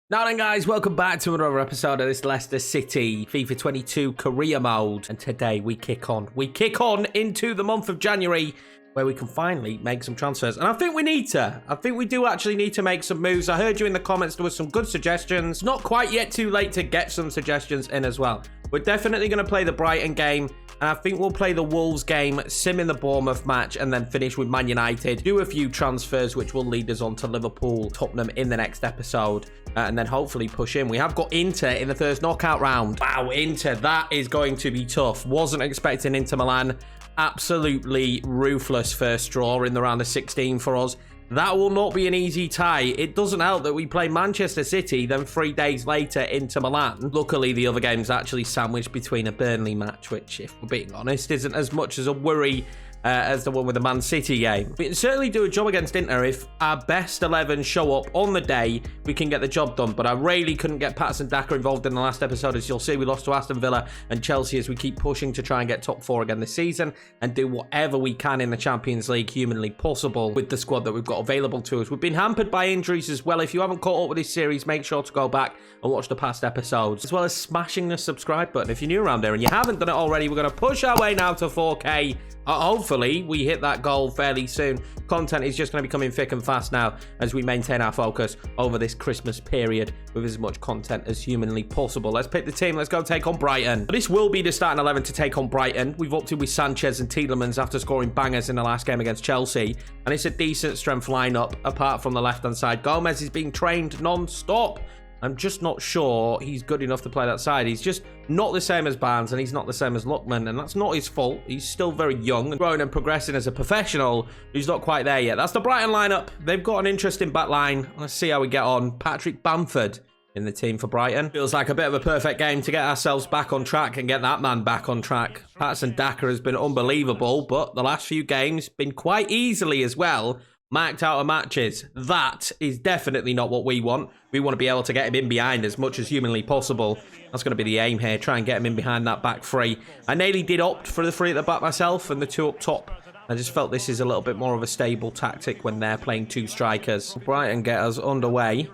Now then guys, welcome back to another episode of this Leicester City FIFA 22 career mode. And today we kick on into the month of January where we can finally make some transfers. And I think we do actually need to make some moves. I heard you in the comments, there was some good suggestions. Not quite yet too late to get some suggestions in as well. We're definitely going to play the Brighton game. And I think we'll play the Wolves game, sim in the Bournemouth match, and then finish with Man United. Do a few transfers, which will lead us on to Liverpool, Tottenham in the next episode. And then hopefully push in. We have got Inter in the first knockout round. Wow, Inter, that is going to be tough. Wasn't expecting Inter Milan. Absolutely ruthless first draw in the round of 16 for us. That will not be an easy tie. It doesn't help that we play Manchester City, then 3 days later into Milan. Luckily, the other game's actually sandwiched between a Burnley match, which, if we're being honest, isn't as much as a worry as the one with the Man City game. We can certainly do a job against Inter if our best 11 show up on the day, we can get the job done. But I really couldn't get Patson Daka involved in the last episode. As you'll see, we lost to Aston Villa and Chelsea as we keep pushing to try and get top 4 again this season and do whatever we can in the Champions League humanly possible with the squad that we've got available to us. We've been hampered by injuries as well. If you haven't caught up with this series, make sure to go back and watch the past episodes, as well as smashing the subscribe button if you're new around here and you haven't done it already. We're going to push our way now to 4K. Hopefully, we hit that goal fairly soon. Content is just going to be coming thick and fast now as we maintain our focus over this Christmas period with as much content as humanly possible. Let's pick the team. Let's go take on Brighton. This will be the starting 11 to take on Brighton. We've opted with Sanchez and Tielemans after scoring bangers in the last game against Chelsea. And it's a decent strength lineup apart from the left-hand side. Gomez is being trained non-stop. I'm just not sure he's good enough to play that side. He's just not the same as Barnes, and he's not the same as Yorkiemann, and that's not his fault. He's still very young and growing and progressing as a professional, but he's not quite there yet. That's the Brighton lineup. They've got an interesting back line. Let's see how we get on. Patrick Bamford in the team for Brighton. Feels like a bit of a perfect game to get ourselves back on track and get that man back on track. Patson Daka has been unbelievable, but the last few games been quite easily as well marked out of matches. That is definitely not what we want. We want to be able to get him in behind as much as humanly possible. That's going to be the aim here. Try and get him in behind that back three. I nearly did opt for the 3 at the back myself and the 2 up top. I just felt this is a little bit more of a stable tactic when they're playing 2 strikers. Brighton get us underway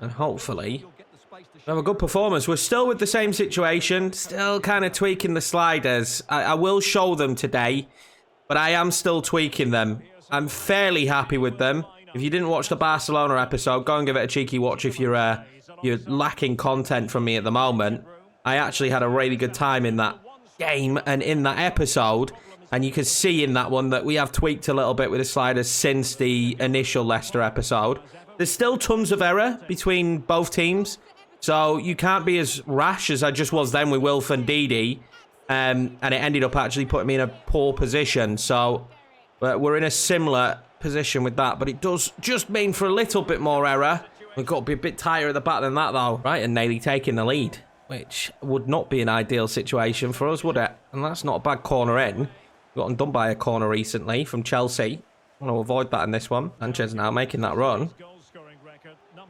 and hopefully have a good performance. We're still with the same situation. Still kind of tweaking the sliders. I will show them today, but I am still tweaking them. I'm fairly happy with them. If you didn't watch the Barcelona episode, go and give it a cheeky watch if you're lacking content from me at the moment. I actually had a really good time in that game and in that episode. And you can see in that one that we have tweaked a little bit with the sliders since the initial Leicester episode. There's still tons of error between both teams. So you can't be as rash as I just was then with Wilf and Didi. And it ended up actually putting me in a poor position. So we're in a similar position with that, but it does just mean for a little bit more error. We've got to be a bit tighter at the back than that, though. Right, and nearly taking the lead, which would not be an ideal situation for us, would it? And that's not a bad corner in. We've gotten done by a corner recently from Chelsea. I want to avoid that in this one. Sanchez now making that run.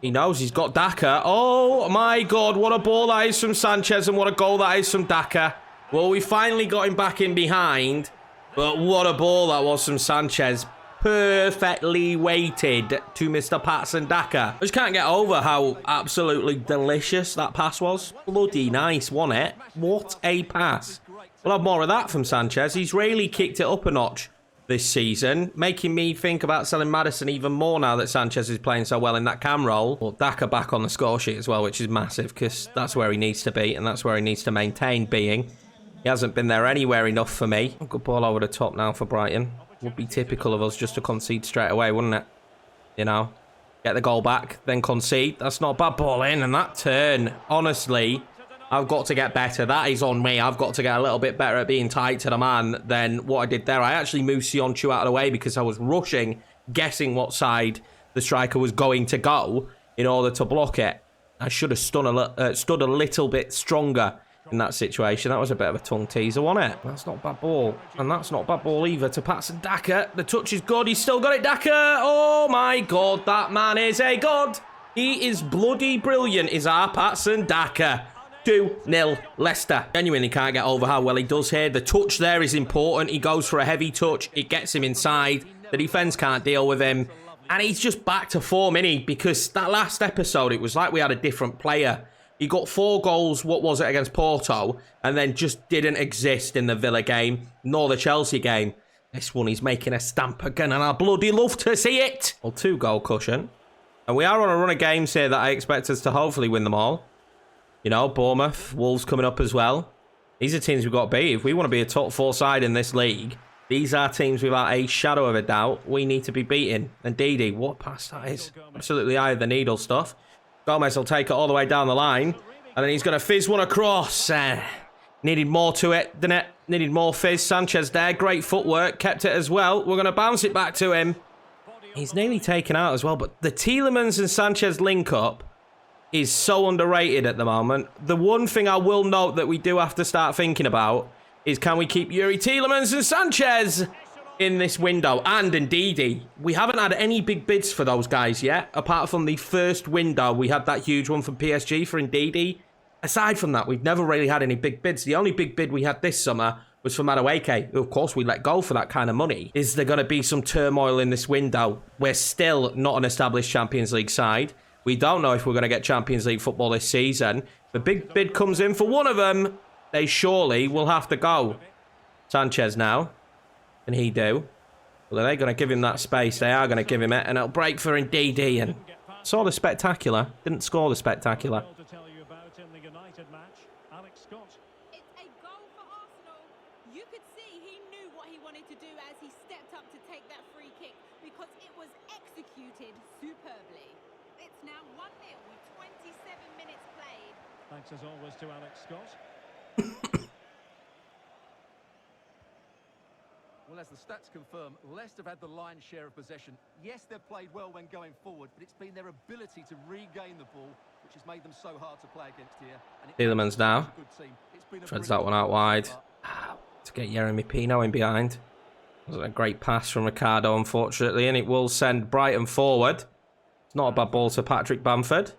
He knows he's got Daka. Oh, my God, what a ball that is from Sanchez and what a goal that is from Daka. Well, we finally got him back in behind. But what a ball that was from Sanchez. Perfectly weighted to Mr. Patson Daka. I just can't get over how absolutely delicious that pass was. Bloody nice, wasn't it? What a pass. We'll have more of that from Sanchez. He's really kicked it up a notch this season, making me think about selling Maddison even more now that Sanchez is playing so well in that cam role. Well, Daka back on the score sheet as well, which is massive because that's where he needs to be and that's where he needs to maintain being. He hasn't been there anywhere enough for me. Good ball over the top now for Brighton. Would be typical of us just to concede straight away, wouldn't it? You know, get the goal back, then concede. That's not a bad ball in. And that turn, honestly, I've got to get better. That is on me. I've got to get a little bit better at being tight to the man than what I did there. I actually moved Sionchu out of the way because I was rushing, guessing what side the striker was going to go in order to block it. I should have stood a little bit stronger in that situation. That was a bit of a tongue teaser, wasn't it? That's not a bad ball. And that's not a bad ball either to Patson Daka. The touch is good. He's still got it, Daka. Oh my God, that man is a god. He is bloody brilliant, is our Patson Daka. 2-0 Leicester. Genuinely can't get over how well he does here. The touch there is important. He goes for a heavy touch. It gets him inside. The defence can't deal with him. And he's just back to form, innit he? Because that last episode, it was like we had a different player. He got 4 goals, what was it, against Porto, and then just didn't exist in the Villa game, nor the Chelsea game. This one, he's making a stamp again, and I bloody love to see it. Well, 2 goal cushion. And we are on a run of games here that I expect us to hopefully win them all. You know, Bournemouth, Wolves coming up as well. These are teams we've got to beat. If we want to be a top 4 side in this league, these are teams without a shadow of a doubt we need to be beating. And Didi, what pass that is. Absolutely eye of the needle stuff. Gomez will take it all the way down the line. And then he's going to fizz one across. Needed more to it, didn't it? Needed more fizz. Sanchez there. Great footwork. Kept it as well. We're going to bounce it back to him. He's nearly taken out as well. But the Tielemans and Sanchez link-up is so underrated at the moment. The one thing I will note that we do have to start thinking about is, can we keep Yuri Tielemans and Sanchez in this window? And Ndidi. We haven't had any big bids for those guys yet. Apart from the first window, we had that huge one from PSG for Ndidi. Aside from that, we've never really had any big bids. The only big bid we had this summer was for Madueke, who of course we let go for that kind of money. Is there going to be some turmoil in this window? We're still not an established Champions League side. We don't know if we're going to get Champions League football this season. If a big bid comes in for one of them, they surely will have to go. Sanchez now. Can he do? Well, are they going to give him that space? They are going to give him it. And it'll break for Ndidi. And saw the spectacular. Didn't score the spectacular. It's a goal for Arsenal. You could see he knew what he wanted to do as he stepped up to take that free kick, because it was executed superbly. It's now 1-0 with 27 minutes played. Thanks as always to Alex Scott. Well, as the stats confirm, Leicester have had the lion's share of possession. Yes, they've played well when going forward, but it's been their ability to regain the ball which has made them so hard to play against here. Tielemans now. Treads that one out wide. To get Yeremy Pino in behind. Wasn't a great pass from Ricardo, unfortunately, and it will send Brighton forward. It's not a bad ball to Patrick Bamford.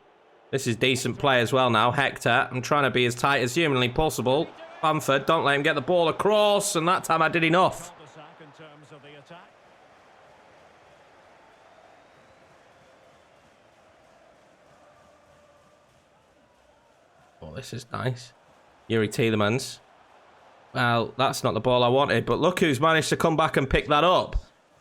This is decent play as well now. Hector, I'm trying to be as tight as humanly possible. Bamford, don't let him get the ball across, and that time I did enough. Oh, this is nice. Yuri Tielemans. Well, that's not the ball I wanted, but look who's managed to come back and pick that up.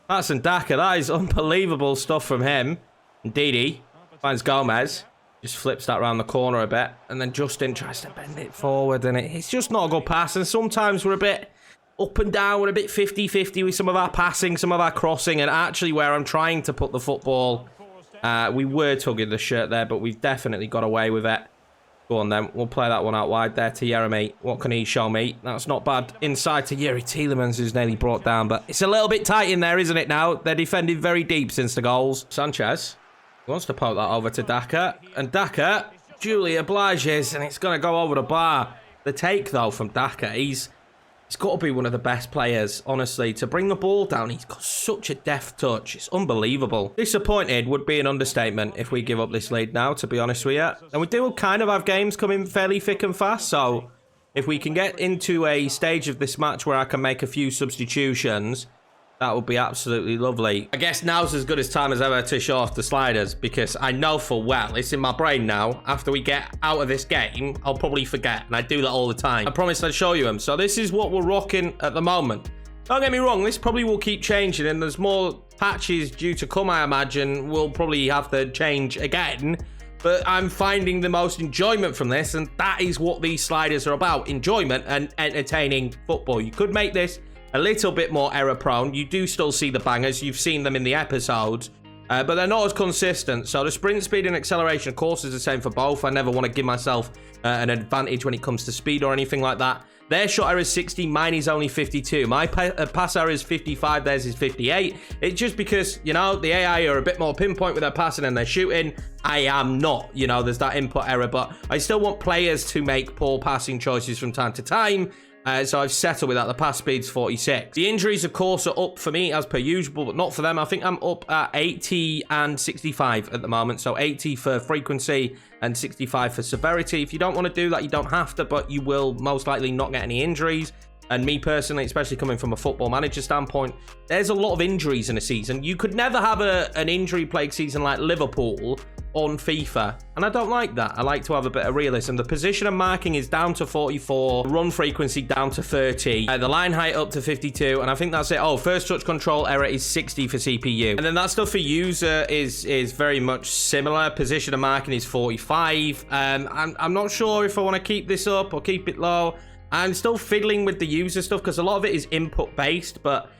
That's Daka. That is unbelievable stuff from him. And Didi finds Gomez. Just flips that around the corner a bit. And then Justin tries to bend it forward. And it's just not a good pass. And sometimes we're a bit up and down. We're a bit 50-50 with some of our passing, some of our crossing. And actually where I'm trying to put the football, we were tugging the shirt there, but we've definitely got away with it. Go on then, we'll play that one out wide there to Yeremy. What can he show me? That's not bad. Inside to Yuri Tielemans, who's nearly brought down, but it's a little bit tight in there, isn't it now? They're defending very deep since the goals. Sanchez wants to poke that over to Daka, and Daka duly obliges, and it's going to go over the bar. The take, though, from Daka, he's got to be one of the best players, honestly. To bring the ball down, he's got such a deft touch. It's unbelievable. Disappointed would be an understatement if we give up this lead now, to be honest with you. And we do kind of have games coming fairly thick and fast, so if we can get into a stage of this match where I can make a few substitutions, that would be absolutely lovely. I guess now's as good a time as ever to show off the sliders, because I know full well, it's in my brain now, after we get out of this game, I'll probably forget, and I do that all the time. I promised I'd show you them. So this is what we're rocking at the moment. Don't get me wrong, this probably will keep changing, and there's more patches due to come, I imagine. We'll probably have to change again, but I'm finding the most enjoyment from this, and that is what these sliders are about. Enjoyment and entertaining football. You could make this a little bit more error prone. You do still see the bangers. You've seen them in the episodes, but they're not as consistent. So the sprint speed and acceleration, of course, is the same for both. I never want to give myself an advantage when it comes to speed or anything like that. Their shot error is 60, mine is only 52. My pass error is 55, theirs is 58. It's just because, you know, the AI are a bit more pinpoint with their passing and their shooting. I am not, you know, there's that input error, but I still want players to make poor passing choices from time to time. So I've settled with that. The pass speed's 46. The injuries, of course, are up for me as per usual, but not for them. I think I'm up at 80 and 65 at the moment. So 80 for frequency and 65 for severity. If you don't want to do that, you don't have to, but you will most likely not get any injuries. And me personally, especially coming from a football manager standpoint, there's a lot of injuries in a season. You could never have an injury-plagued season like Liverpool on FIFA, and I don't like that. I like to have a bit of realism. The position of marking is down to 44, run frequency down to 30, the line height up to 52, and I think that's it. Oh, first touch control error is 60 for CPU, and then that stuff for user is very much similar. Position of marking is 45. I'm not sure if I want to keep this up or keep it low. I'm still fiddling with the user stuff because a lot of it is input based, but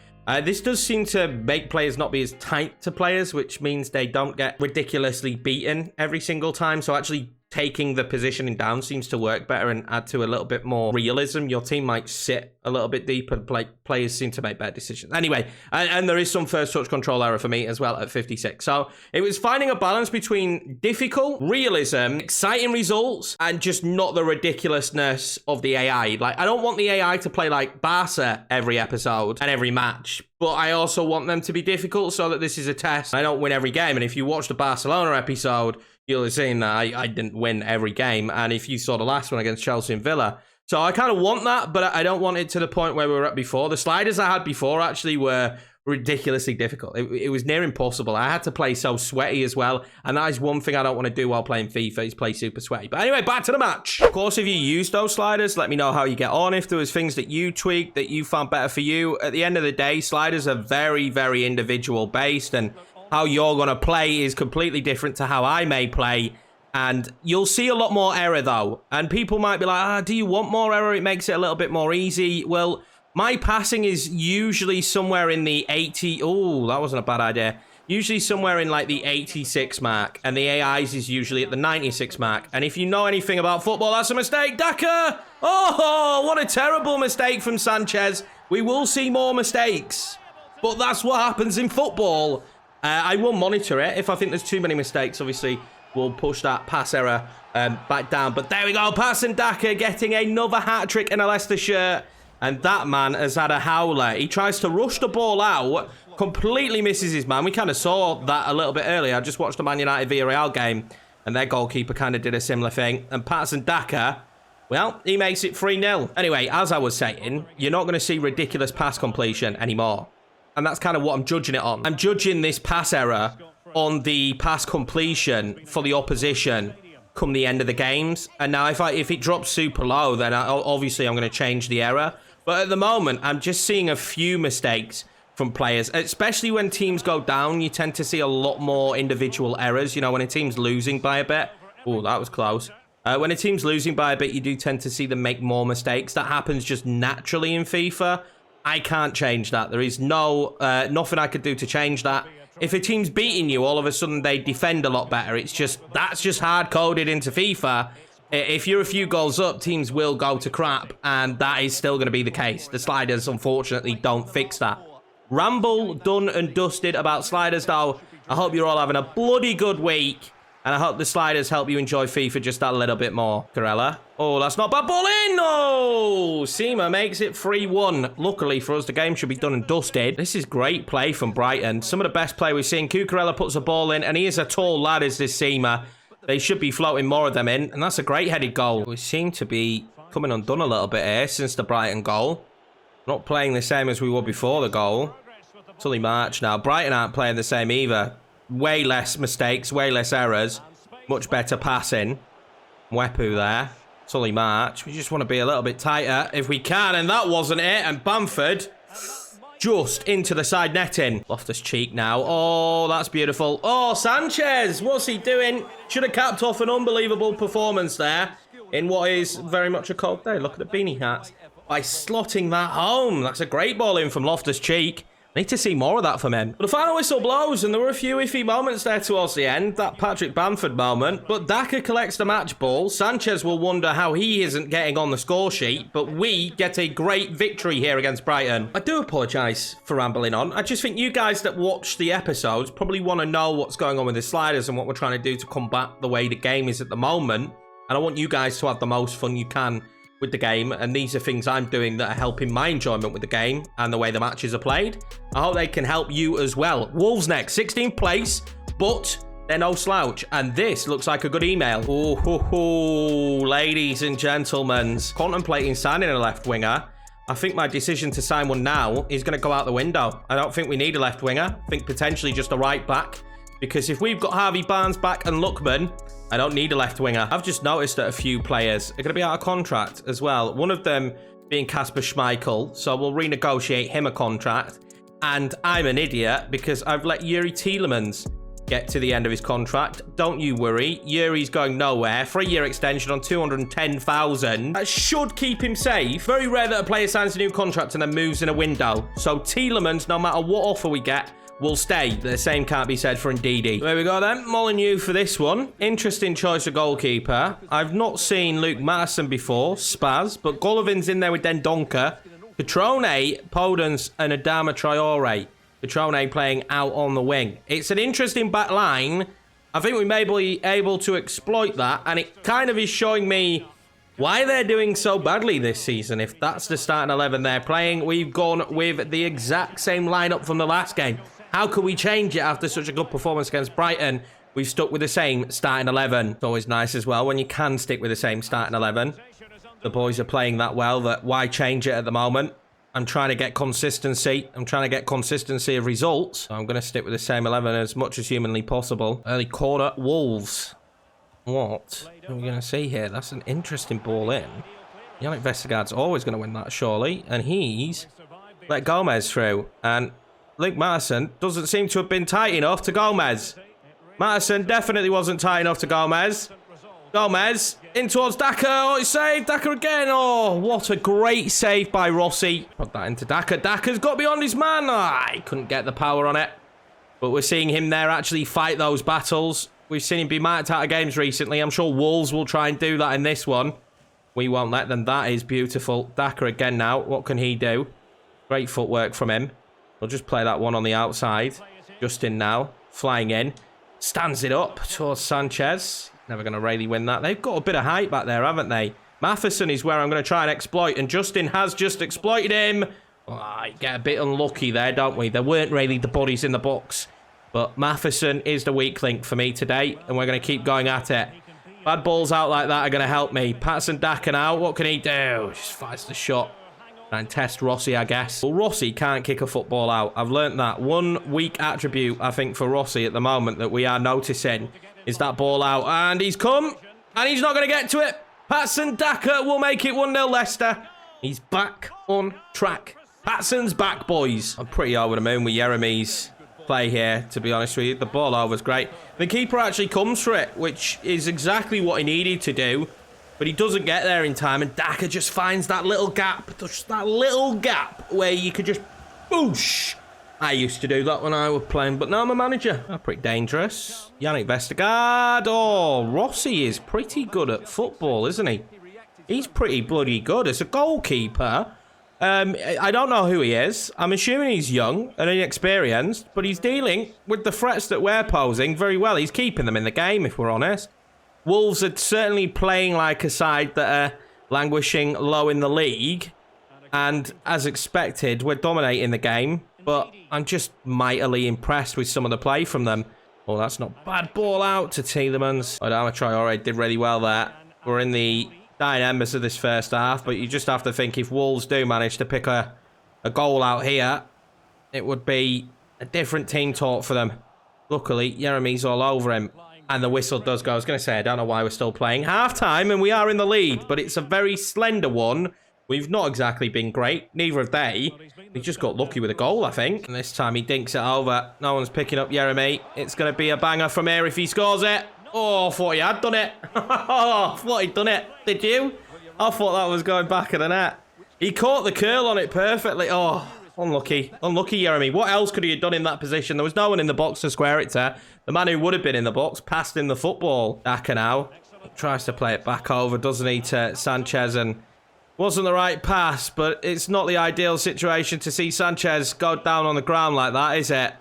this does seem to make players not be as tight to players, which means they don't get ridiculously beaten every single time. So actually taking the positioning down seems to work better and add to a little bit more realism. Your team might sit a little bit deeper. Players seem to make better decisions. Anyway, and there is some first touch control error for me as well at 56. So it was finding a balance between difficult, realism, exciting results, and just not the ridiculousness of the AI. Like, I don't want the AI to play like Barca every episode and every match, but I also want them to be difficult so that this is a test. I don't win every game. And if you watch the Barcelona episode, you'll have seen that I didn't win every game. And if you saw the last one against Chelsea and Villa. So I kind of want that, but I don't want it to the point where we were at before. The sliders I had before actually were ridiculously difficult. It was near impossible. I had to play so sweaty as well. And that is one thing I don't want to do while playing FIFA is play super sweaty. But anyway, back to the match. Of course, if you use those sliders, let me know how you get on. If there was things that you tweaked that you found better for you. At the end of the day, sliders are very, very individual based, and how you're going to play is completely different to how I may play. And you'll see a lot more error, though. And people might be like, do you want more error? It makes it a little bit more easy. Well, my passing is usually somewhere in the 80... Oh, that wasn't a bad idea. Usually somewhere in like the 86 mark. And the AI's is usually at the 96 mark. And if you know anything about football, that's a mistake. Daka! Oh, what a terrible mistake from Sanchez. We will see more mistakes. But that's what happens in football. I will monitor it. If I think there's too many mistakes, obviously, we'll push that pass error back down. But there we go. Pass and Daka getting another hat-trick in a Leicester shirt. And that man has had a howler. He tries to rush the ball out, completely misses his man. We kind of saw that a little bit earlier. I just watched the Man United Villarreal game, and their goalkeeper kind of did a similar thing. And Patterson Daka, well, he makes it 3-0. Anyway, as I was saying, you're not going to see ridiculous pass completion anymore. And that's kind of what I'm judging it on. I'm judging this pass error on the pass completion for the opposition come the end of the games. And now if it drops super low, then obviously I'm going to change the error. But at the moment, I'm just seeing a few mistakes from players, especially when teams go down. You tend to see a lot more individual errors. You know, when a team's losing by a bit. Oh, that was close. When a team's losing by a bit, you do tend to see them make more mistakes. That happens just naturally in FIFA. I can't change that. There is nothing I could do to change that. If a team's beating you, all of a sudden they defend a lot better. That's just hard-coded into FIFA. If you're a few goals up, teams will go to crap, and that is still going to be the case. The sliders, unfortunately, don't fix that. Ramble done and dusted about sliders, though. I hope you're all having a bloody good week, and I hope the sliders help you enjoy FIFA just that little bit more. Corella. Oh, that's not bad. Ball in! Oh! Seema makes it 3-1. Luckily for us, the game should be done and dusted. This is great play from Brighton. Some of the best play we've seen. Cucurella puts a ball in, and he is a tall lad, is this Seema. They should be floating more of them in, and that's a great headed goal. We seem to be coming undone a little bit here since the Brighton goal. Not playing the same as we were before the goal. It's only March now. Brighton aren't playing the same either. Way less mistakes, way less errors. Much better passing. Wepu there. It's only March. We just want to be a little bit tighter if we can, and that wasn't it. And Bamford just into the side netting. Loftus-Cheek now. Oh, that's beautiful. Oh, Sanchez. What's he doing? Should have capped off an unbelievable performance there in what is very much a cold day. Look at the beanie hats. By slotting that home. That's a great ball in from Loftus-Cheek. Need to see more of that from him. But the final whistle blows, and there were a few iffy moments there towards the end. That Patrick Bamford moment. But Daka collects the match ball. Sanchez will wonder how he isn't getting on the score sheet. But we get a great victory here against Brighton. I do apologise for rambling on. I just think you guys that watch the episodes probably want to know what's going on with the sliders and what we're trying to do to combat the way the game is at the moment. And I want you guys to have the most fun you can with the game, and these are things I'm doing that are helping my enjoyment with the game and the way the matches are played. I hope they can help you as well. Wolves next, 16th place, but they're no slouch, and this looks like a good email. Oh, ladies and gentlemen, contemplating signing a left winger. I think my decision to sign one now is going to go out the window. I don't think we need a left winger. I think potentially just a right back. Because if we've got Harvey Barnes back and Lookman, I don't need a left winger. I've just noticed that a few players are going to be out of contract as well. One of them being Kasper Schmeichel. So we'll renegotiate him a contract. And I'm an idiot because I've let Yuri Tielemans get to the end of his contract. Don't you worry. Yuri's going nowhere. 3-year extension on 210,000. That should keep him safe. Very rare that a player signs a new contract and then moves in a window. So Tielemans, no matter what offer we get, will stay. The same can't be said for Ndidi. There we go then. Molineux for this one. Interesting choice of goalkeeper. I've not seen Luke Madison before. Spaz. But Golovan's in there with Dendoncker. Catrone, Podence, and Adama Traore. Catrone playing out on the wing. It's an interesting back line. I think we may be able to exploit that, and it kind of is showing me why they're doing so badly this season. If that's the starting 11 they're playing, we've gone with the exact same lineup from the last game. How could we change it after such a good performance against Brighton? We've stuck with the same starting 11. It's always nice as well when you can stick with the same starting 11. The boys are playing that well that why change it at the moment? I'm trying to get consistency. I'm trying to get consistency of results. So I'm going to stick with the same 11 as much as humanly possible. Early corner, Wolves. What are we going to see here? That's an interesting ball in. Yannick Vestergaard's always going to win that, surely. And he's let Gomez through. And Luke Madison doesn't seem to have been tight enough to Gomez. Madison definitely wasn't tight enough to Gomez. Gomez in towards Daka. Oh, it's saved. Daka again. Oh, what a great save by Rossi. Put that into Daka. Daka's got beyond his man. He couldn't get the power on it. But we're seeing him there actually fight those battles. We've seen him be marked out of games recently. I'm sure Wolves will try and do that in this one. We won't let them. That is beautiful. Daka again now. What can he do? Great footwork from him. We'll just play that one on the outside. Justin now. Flying in. Stands it up towards Sanchez. Never going to really win that. They've got a bit of height back there, haven't they? Matheson is where I'm going to try and exploit. And Justin has just exploited him. Oh, get a bit unlucky there, don't we? There weren't really the bodies in the box. But Matheson is the weak link for me today. And we're going to keep going at it. Bad balls out like that are going to help me. Patson Daka now. What can he do? Just fires the shot. And test Rossi, I guess. Well, Rossi can't kick a football out. I've learnt that. One weak attribute, I think, for Rossi at the moment that we are noticing is that ball out. And he's come. And he's not going to get to it. Patson Daka will make it 1-0 Leicester. He's back on track. Patson's back, boys. I'm pretty over the moon with Jeremy's play here, to be honest with you. The ball over was great. The keeper actually comes for it, which is exactly what he needed to do. But he doesn't get there in time, and Daka just finds that little gap. Just that little gap where you could just boosh. I used to do that when I was playing, but now I'm a manager. Oh, pretty dangerous. Yannick Vestergaard. Oh, Rossi is pretty good at football, isn't he? He's pretty bloody good as a goalkeeper. I don't know who he is. I'm assuming he's young and inexperienced, but he's dealing with the threats that we're posing very well. He's keeping them in the game, if we're honest. Wolves are certainly playing like a side that are languishing low in the league. And as expected, we're dominating the game. But I'm just mightily impressed with some of the play from them. Oh, that's not bad. Ball out to Tielemans. Adama Traore did really well there. We're in the dying embers of this first half. But you just have to think if Wolves do manage to pick a goal out here, it would be a different team talk for them. Luckily, Jeremy's all over him. And the whistle does go. I was going to say, I don't know why we're still playing. Half-time, and we are in the lead. But it's a very slender one. We've not exactly been great. Neither have they. We just got lucky with a goal, I think. And this time he dinks it over. No one's picking up Jeremy. It's going to be a banger from here if he scores it. Oh, I thought he had done it. Oh, I thought he'd done it. Did you? I thought that was going back of the net. He caught the curl on it perfectly. Oh, unlucky. Unlucky, Jeremy. What else could he have done in that position? There was no one in the box to square it to. The man who would have been in the box passed in the football. Daka now tries to play it back over, doesn't he, to Sanchez, and wasn't the right pass, but it's not the ideal situation to see Sanchez go down on the ground like that, is it?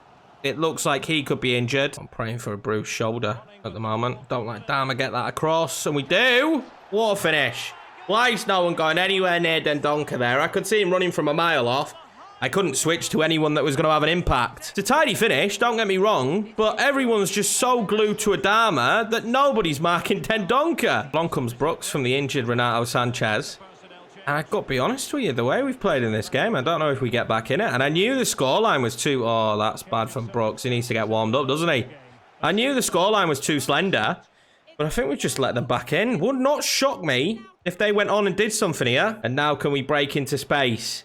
It looks like he could be injured. I'm praying for a bruised shoulder at the moment. Don't let Dama get that across, and we do. What a finish. Why is no one going anywhere near Dendoncker there? I could see him running from a mile off. I couldn't switch to anyone that was going to have an impact. It's a tidy finish, don't get me wrong, but everyone's just so glued to Adama that nobody's marking Dendoncker. Along comes Brooks from the injured Renato Sanchez. I've got to be honest with you, the way we've played in this game, I don't know if we get back in it. And I knew the scoreline was too... Oh, that's bad from Brooks. He needs to get warmed up, doesn't he? I knew the scoreline was too slender, but I think we just let them back in. Would not shock me if they went on and did something here. And now can we break into space?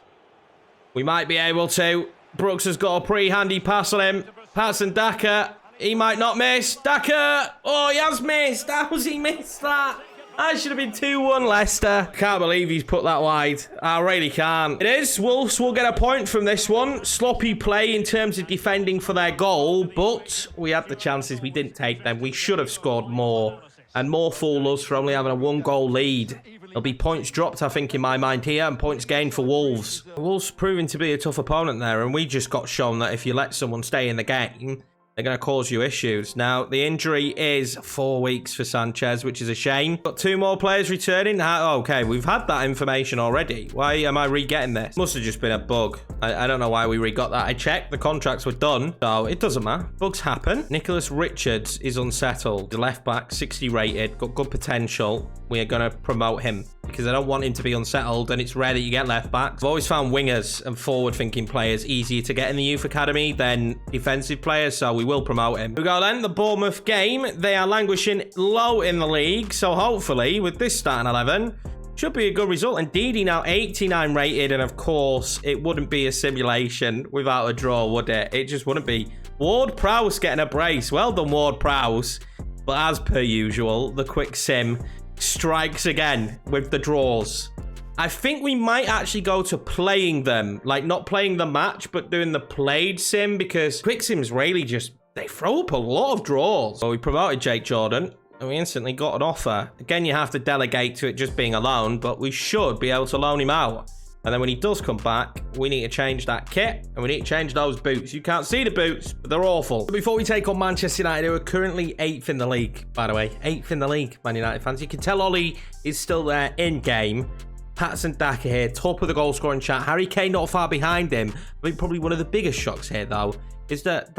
We might be able to. Brooks has got a pretty handy pass on him. Pass and Daka. He might not miss. Daka! Oh, he has missed. How's he missed that? That should have been 2-1 Leicester. Can't believe he's put that wide. I really can't. It is. Wolves will get a point from this one. Sloppy play in terms of defending for their goal, but we had the chances. We didn't take them. We should have scored more, and more fool us for only having a 1-goal lead. There'll be points dropped, I think, in my mind here, and points gained for Wolves. Wolves proving to be a tough opponent there, and we just got shown that if you let someone stay in the game, they're going to cause you issues. Now, the injury is 4 weeks for Sanchez, which is a shame. Got 2 more players returning. Okay, we've had that information already. Why am I re-getting this? Must have just been a bug. I don't know why we re-got that. I checked. The contracts were done, so it doesn't matter. Bugs happen. Nicholas Richards is unsettled. The left back, 60 rated. Got good potential. We are going to promote him because I don't want him to be unsettled, and it's rare that you get left backs. I've always found wingers and forward-thinking players easier to get in the youth academy than defensive players, so we will promote him. We go then, the Bournemouth game. They are languishing low in the league, so hopefully with this starting 11, should be a good result. Indeed, he now 89 rated, and of course, it wouldn't be a simulation without a draw, would it? It just wouldn't be. Ward-Prowse getting a brace. Well done, Ward-Prowse. But as per usual, the quick sim strikes again with the draws. I think we might actually go to playing them, like not playing the match, but doing the played sim, because quick sims really just, they throw up a lot of draws. So we promoted Jake Jordan, and we instantly got an offer. Again, you have to delegate to it just being a loan, but we should be able to loan him out. And then when he does come back, we need to change that kit, and we need to change those boots. You can't see the boots, but they're awful. Before we take on Manchester United, who are currently 8th in the league, by the way. 8th in the league, Man United fans. You can tell Ollie is still there in-game. Patson Daka here, top of the goal-scoring chat. Harry Kane not far behind him. I think probably one of the biggest shocks here, though, is that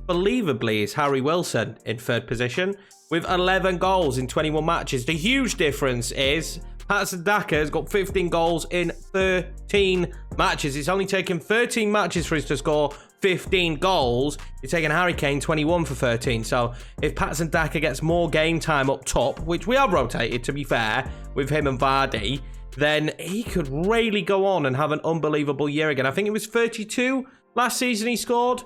believably is Harry Wilson in 3rd position with 11 goals in 21 matches. The huge difference is Patson Daka has got 15 goals in 13 matches. It's only taken 13 matches for us to score 15 goals. It's taken Harry Kane 21 for 13. So if Patson Daka gets more game time up top, which we have rotated, to be fair, with him and Vardy, then he could really go on and have an unbelievable year again. I think it was 32 last season he scored.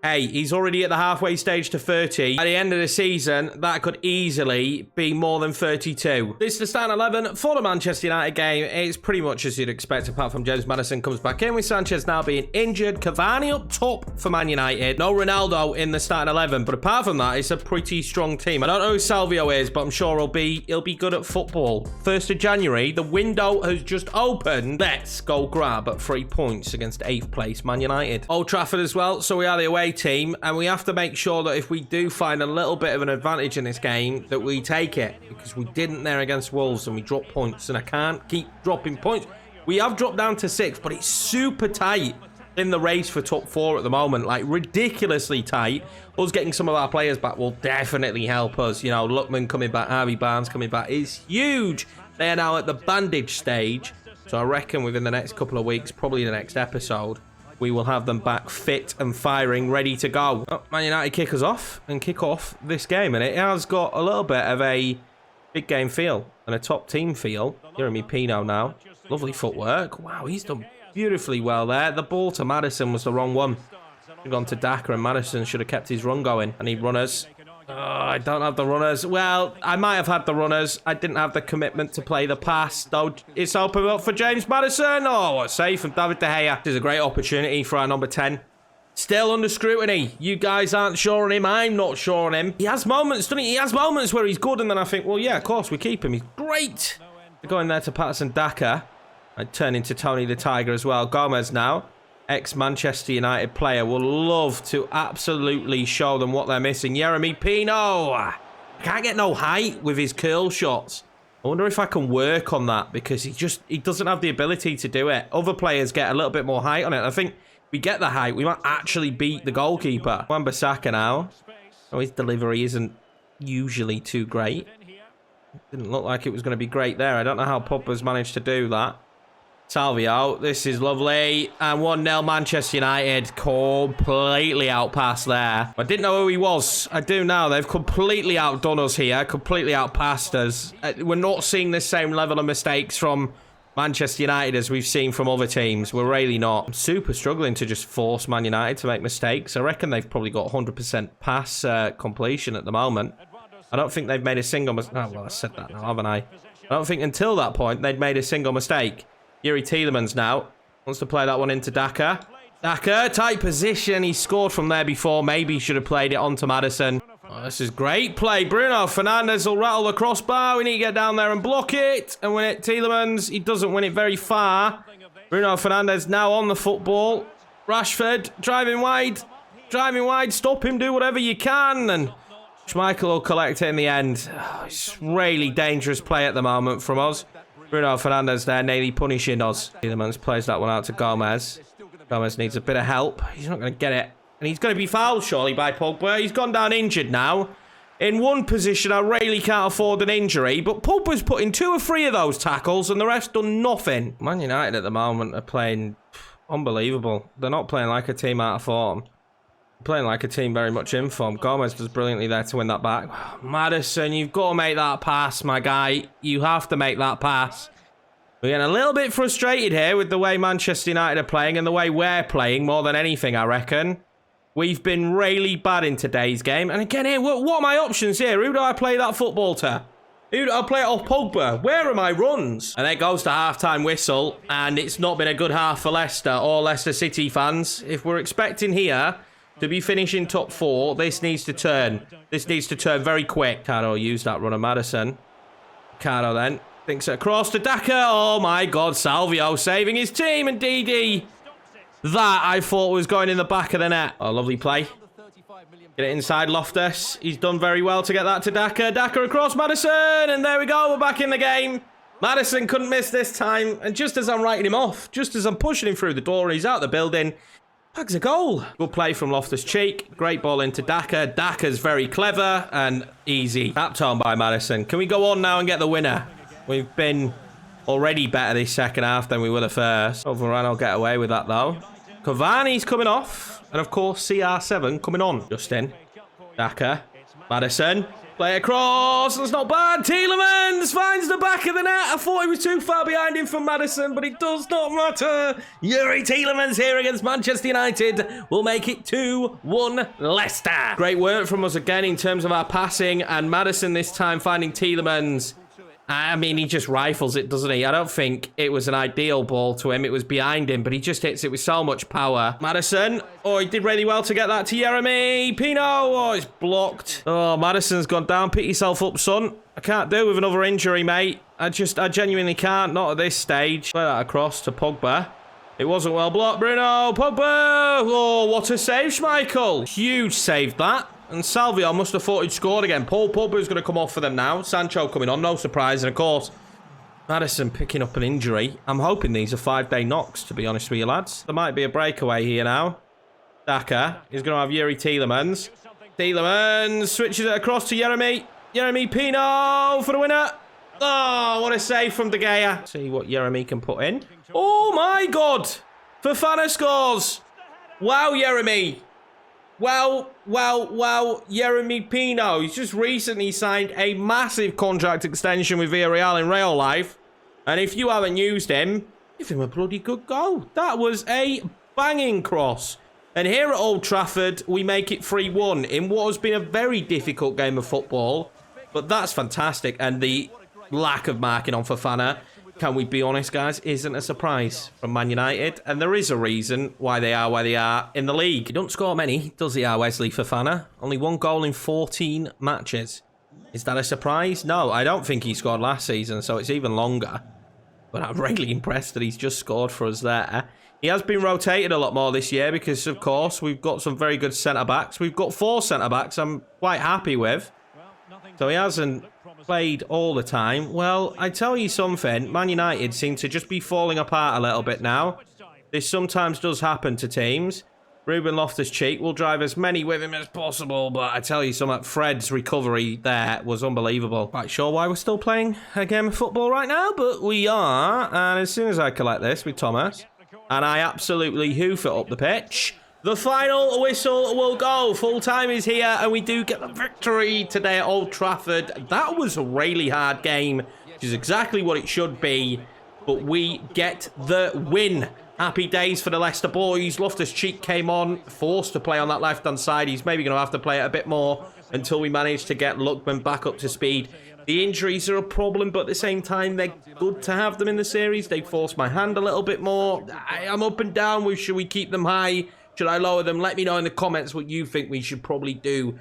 Hey, he's already at the halfway stage to 30. At the end of the season, that could easily be more than 32. This is the starting 11 for the Manchester United game. It's pretty much as you'd expect, apart from James Maddison comes back in, with Sanchez now being injured. Cavani up top for Man United. No Ronaldo in the starting 11, but apart from that, it's a pretty strong team. I don't know who Salvio is, but I'm sure he'll be good at football. 1st of January, the window has just opened. Let's go grab 3 points against 8th place Man United. Old Trafford as well, so we are the away team, and we have to make sure that if we do find a little bit of an advantage in this game, that we take it, because we didn't there against Wolves and we dropped points, and I can't keep dropping points. We have dropped down to 6th, but it's super tight in the race for top 4 at the moment, like ridiculously tight. Us getting some of our players back will definitely help us. You know, Lookman coming back, Harvey Barnes coming back is huge. They are now at the bandage stage, so I reckon within the next couple of weeks, probably the next episode, we will have them back fit and firing, ready to go. Oh, Man United kick us off and kick off this game. And it has got a little bit of a big game feel and a top team feel. Jeremy Pino now. Lovely footwork. Wow, he's done beautifully well there. The ball to Maddison was the wrong one. Should have gone to Daka, and Maddison should have kept his run going. I need runners. Oh, I don't have the runners. Well, I might have had the runners. I didn't have the commitment to play the pass. Though it's open up for James Maddison. Oh, what a save from David De Gea. This is a great opportunity for our number 10. Still under scrutiny. You guys aren't sure on him. I'm not sure on him. He has moments, doesn't he? He has moments where he's good, and then I think, well, yeah, of course, we keep him. He's great. They're going there to Patson Daka. I turn into Tony the Tiger as well. Gomez now. Ex-Manchester United player, will love to absolutely show them what they're missing. Jeremy Pino. Can't get no height with his curl shots. I wonder if I can work on that, because he doesn't have the ability to do it. Other players get a little bit more height on it. I think if we get the height, we might actually beat the goalkeeper. Wan-Bissaka now. Oh, his delivery isn't usually too great. Didn't look like it was going to be great there. I don't know how Pogba's managed to do that. Salvio, this is lovely. And 1-0 Manchester United, completely outpassed there. I didn't know who he was. I do now. They've completely outdone us here, completely outpassed us. We're not seeing the same level of mistakes from Manchester United as we've seen from other teams. We're really not. I'm super struggling to just force Man United to make mistakes. I reckon they've probably got 100% pass completion at the moment. I don't think they've made a single mistake. Oh, well, I said that now, haven't I? I don't think until that point they'd made a single mistake. Yuri Tielemans now wants to play that one into Daka. Daka, tight position. He scored from there before. Maybe he should have played it onto Maddison. Oh, this is great play. Bruno Fernandes will rattle the crossbar. We need to get down there and block it and win it. Tielemans, he doesn't win it very far. Bruno Fernandes now on the football. Rashford driving wide. Driving wide. Stop him. Do whatever you can. And Schmeichel will collect it in the end. Oh, it's really dangerous play at the moment from us. Bruno Fernandes there nearly punishing us. Tielemans plays that one out to Gomez. Gomez needs a bit of help. He's not going to get it. And he's going to be fouled, surely, by Pogba. He's gone down injured now. In one position, I really can't afford an injury. But Pogba's put in 2 or 3 of those tackles, and the rest done nothing. Man United at the moment are playing unbelievable. They're not playing like a team out of form. They're playing like a team very much in form. Gomez does brilliantly there to win that back. Maddison, you've got to make that pass, my guy. You have to make that pass. We're getting a little bit frustrated here with the way Manchester United are playing and the way we're playing more than anything, I reckon. We've been really bad in today's game. And again, here, what are my options here? Who do I play that football to? Who do I play it off Pogba? Where are my runs? And there goes the half-time whistle. And it's not been a good half for Leicester or Leicester City fans. If we're expecting here to be finishing top 4, this needs to turn. This needs to turn very quick. Caro used that run of Maddison. Caro then thinks it across to Daka. Oh my God, Salvio saving his team and DD. That, I thought, was going in the back of the net. Oh, lovely play. Get it inside Loftus. He's done very well to get that to Daka. Daka across Maddison. And there we go. We're back in the game. Maddison couldn't miss this time. And just as I'm writing him off, just as I'm pushing him through the door, he's out the building. Bags a goal. Good play from Loftus-Cheek. Great ball into Daka. Daka's very clever and easy. Tapped on by Maddison. Can we go on now and get the winner? We've been already better this second half than we were the first. Overran will get away with that, though. Cavani's coming off. And, of course, CR7 coming on. Justin. Daka. Maddison. Play across. That's not bad. Tielemans finds the back of the net. I thought he was too far behind him from Maddison, but it does not matter. Yuri Tielemans here against Manchester United will make it 2-1 Leicester. Great work from us again in terms of our passing. And Maddison this time finding Tielemans. I mean, he just rifles it, doesn't he? I don't think it was an ideal ball to him. It was behind him, but he just hits it with so much power. Maddison. Oh, he did really well to get that to Yeremy. Pino. Oh, it's blocked. Oh, Maddison's gone down. Pick yourself up, son. I can't do with another injury, mate. I genuinely can't. Not at this stage. Play that across to Pogba. It wasn't well blocked, Bruno. Pogba. Oh, what a save, Schmeichel. Huge save, that. And Salvio must have thought he'd scored again. Paul Pogba's going to come off for them now. Sancho coming on, no surprise. And of course, Maddison picking up an injury. I'm hoping these are 5-day knocks, to be honest with you, lads. There might be a breakaway here now. Daka is going to have Yuri Tielemans. Tielemans switches it across to Yeremy. Yeremy Pino for the winner. Oh, what a save from De Gea. See what Yeremy can put in. Oh my God. Fofana scores. Wow, Yeremy. Wow. Yeremy Pino. He's just recently signed a massive contract extension with Villarreal in real life. And if you haven't used him, give him a bloody good goal. That was a banging cross. And here at Old Trafford, we make it 3-1 in what has been a very difficult game of football. But that's fantastic. And the lack of marking on Fofana, can we be honest, guys, isn't a surprise from Man United. And there is a reason why they are where they are in the league. He don't score many, does he, Wesley Fofana? Only 1 goal in 14 matches. Is that a surprise? No, I don't think he scored last season, so it's even longer. But I'm really impressed that he's just scored for us there. He has been rotated a lot more this year because, of course, we've got some very good centre-backs. We've got 4 centre-backs I'm quite happy with. So he hasn't played all the time. Well, I tell you something, Man United seem to just be falling apart a little bit now. This sometimes does happen to teams. Ruben Loftus-Cheek will drive as many with him as possible, but I tell you something, Fred's recovery there was unbelievable. Quite sure why we're still playing a game of football right now, but we are. And as soon as I collect this with Thomas, and I absolutely hoof it up the pitch, the final whistle will go. Full time is here, and we do get the victory today at Old Trafford. That was a really hard game, which is exactly what it should be, but we get the win. Happy days for the Leicester boys. Loftus-Cheek came on, forced to play on that left-hand side. He's maybe going to have to play it a bit more until we manage to get Yorkiemann back up to speed. The injuries are a problem, but at the same time, they're good to have them in the series. They force my hand a little bit more. I'm up and down. Should we keep them high? Should I lower them? Let me know in the comments what you think we should probably do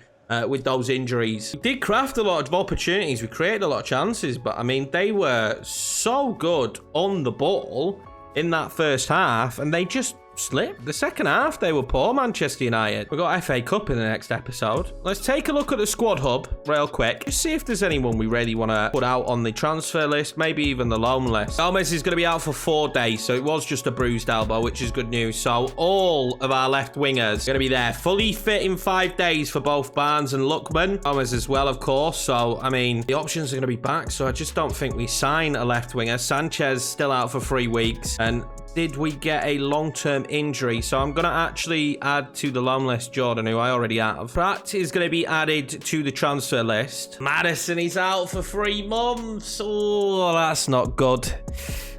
with those injuries. We did craft a lot of opportunities. We created a lot of chances, but I mean, they were so good on the ball in that first half, and they just slipped. The second half, they were poor, Manchester United. We've got FA Cup in the next episode. Let's take a look at the squad hub real quick. Just see if there's anyone we really want to put out on the transfer list, maybe even the loan list. Gomez is going to be out for 4 days, so it was just a bruised elbow, which is good news. So all of our left wingers are going to be there, fully fit in 5 days for both Barnes and Yorkiemann. Gomez as well, of course. So, I mean, the options are going to be back, so I just don't think we sign a left winger. Sanchez still out for 3 weeks, and did we get a long-term injury? So I'm going to actually add to the loan list Jordan, who I already have. Pratt is going to be added to the transfer list. Maddison is out for 3 months. Oh, that's not good.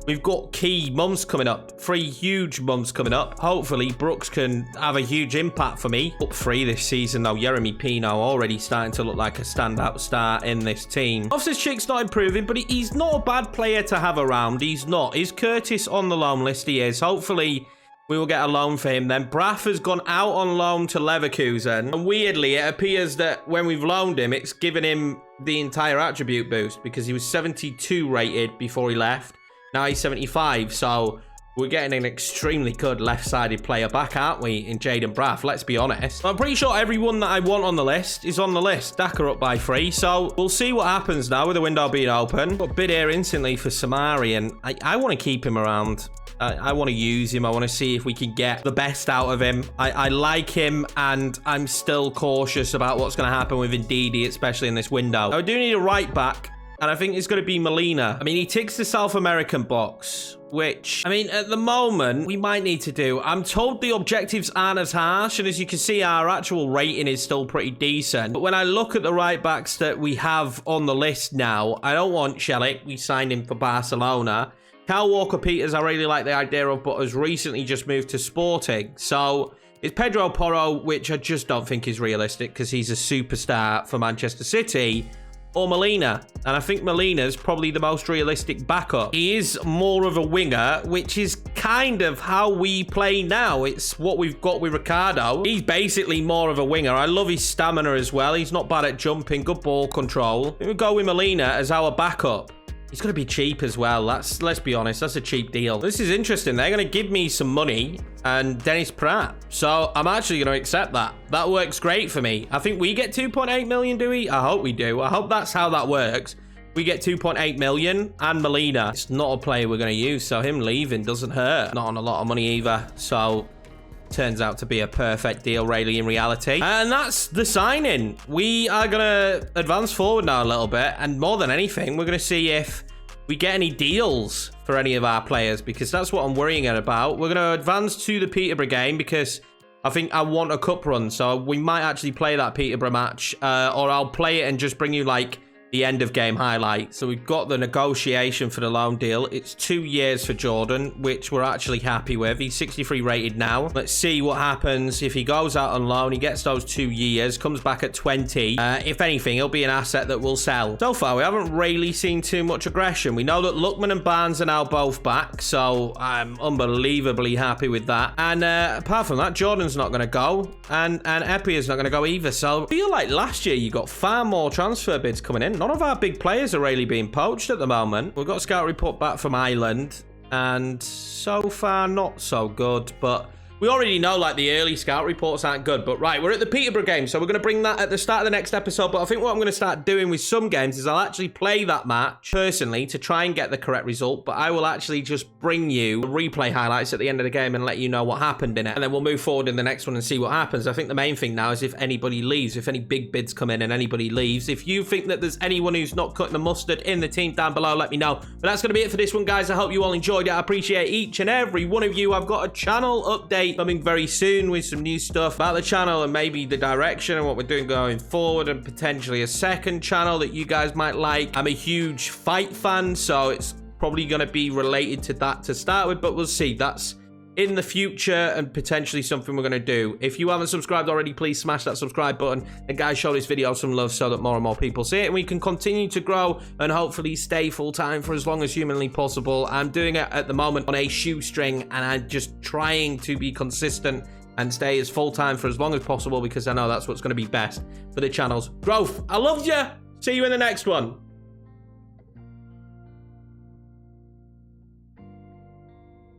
We've got key months coming up. 3 huge months coming up. Hopefully, Brooks can have a huge impact for me. Up 3 this season, though. Jeremy Pino already starting to look like a standout star in this team. Loftus-Cheek's not improving, but he's not a bad player to have around. He's not. Is Curtis on the loan list? He is. Hopefully, we will get a loan for him then. Braff has gone out on loan to Leverkusen. And weirdly, it appears that when we've loaned him, it's given him the entire attribute boost because he was 72 rated before he left. Now he's 75, so we're getting an extremely good left-sided player back, aren't we, in Jaden Braff? Let's be honest. I'm pretty sure everyone that I want on the list is on the list. Daka up by 3, so we'll see what happens now with the window being open. Got bid here instantly for Samari, and I want to keep him around. I want to use him. I want to see if we can get the best out of him. I like him, and I'm still cautious about what's going to happen with Ndidi, especially in this window. I do need a right back. And I think it's going to be Molina. I mean, he ticks the South American box, which, I mean, at the moment, we might need to do. I'm told the objectives aren't as harsh, and as you can see, our actual rating is still pretty decent. But when I look at the right backs that we have on the list now, I don't want Shelik. We signed him for Barcelona. Kyle Walker-Peters, I really like the idea of, but has recently just moved to Sporting. So it's Pedro Porro, which I just don't think is realistic because he's a superstar for Manchester City. Or Molina, and I think Molina's probably the most realistic backup. He is more of a winger, which is kind of how we play now. It's what we've got with Ricardo. He's basically more of a winger. I love his stamina as well. He's not bad at jumping, good ball control. We'll go with Molina as our backup. He's going to be cheap as well. Let's be honest, that's a cheap deal. This is interesting. They're going to give me some money and Dennis Pratt. So I'm actually going to accept that. That works great for me. I think we get 2.8 million, do we? I hope we do. I hope that's how that works. We get 2.8 million and Molina. It's not a player we're going to use, so him leaving doesn't hurt. Not on a lot of money either. So turns out to be a perfect deal, really, in reality. And that's the signing. We are going to advance forward now a little bit. And more than anything, we're going to see if we get any deals for any of our players, because that's what I'm worrying about. We're going to advance to the Peterborough game because I think I want a cup run. So we might actually play that Peterborough match, or I'll play it and just bring you like the end of game highlight. So we've got the negotiation for the loan deal. It's 2 years for Jordan, which we're actually happy with. He's 63 rated now. Let's see what happens if he goes out on loan. He gets those 2 years, comes back at 20. If anything, he'll be an asset that we'll sell. So far, we haven't really seen too much aggression. We know that Yorkiemann and Barnes are now both back, so I'm unbelievably happy with that. And apart from that, Jordan's not going to go, and Epi is not going to go either. So I feel like last year you got far more transfer bids coming in. None of our big players are really being poached at the moment. We've got a scout report back from Ireland, and so far not so good, but We already know, like, the early scout reports aren't good, but right, we're at the Peterborough game, so we're going to bring that at the start of the next episode, but I think what I'm going to start doing with some games is I'll actually play that match personally to try and get the correct result, but I will actually just bring you replay highlights at the end of the game and let you know what happened in it, and then we'll move forward in the next one and see what happens. I think the main thing now is if anybody leaves, if any big bids come in and anybody leaves. If you think that there's anyone who's not cutting the mustard in the team down below, let me know. But that's going to be it for this one, guys. I hope you all enjoyed it. I appreciate each and every one of you. I've got a channel update coming very soon with some new stuff about the channel and maybe the direction and what we're doing going forward, and potentially a second channel that you guys might like. I'm a huge fight fan, so it's probably going to be related to that to start with, but we'll see. That's in the future and potentially something we're going to do. If you haven't subscribed already, please smash that subscribe button, and guys, show this video some love so that more and more people see it and we can continue to grow and hopefully stay full-time for as long as humanly possible. I'm doing it at the moment on a shoestring, and I'm just trying to be consistent and stay as full-time for as long as possible because I know that's what's going to be best for the channel's growth. I love you. See you in the next one.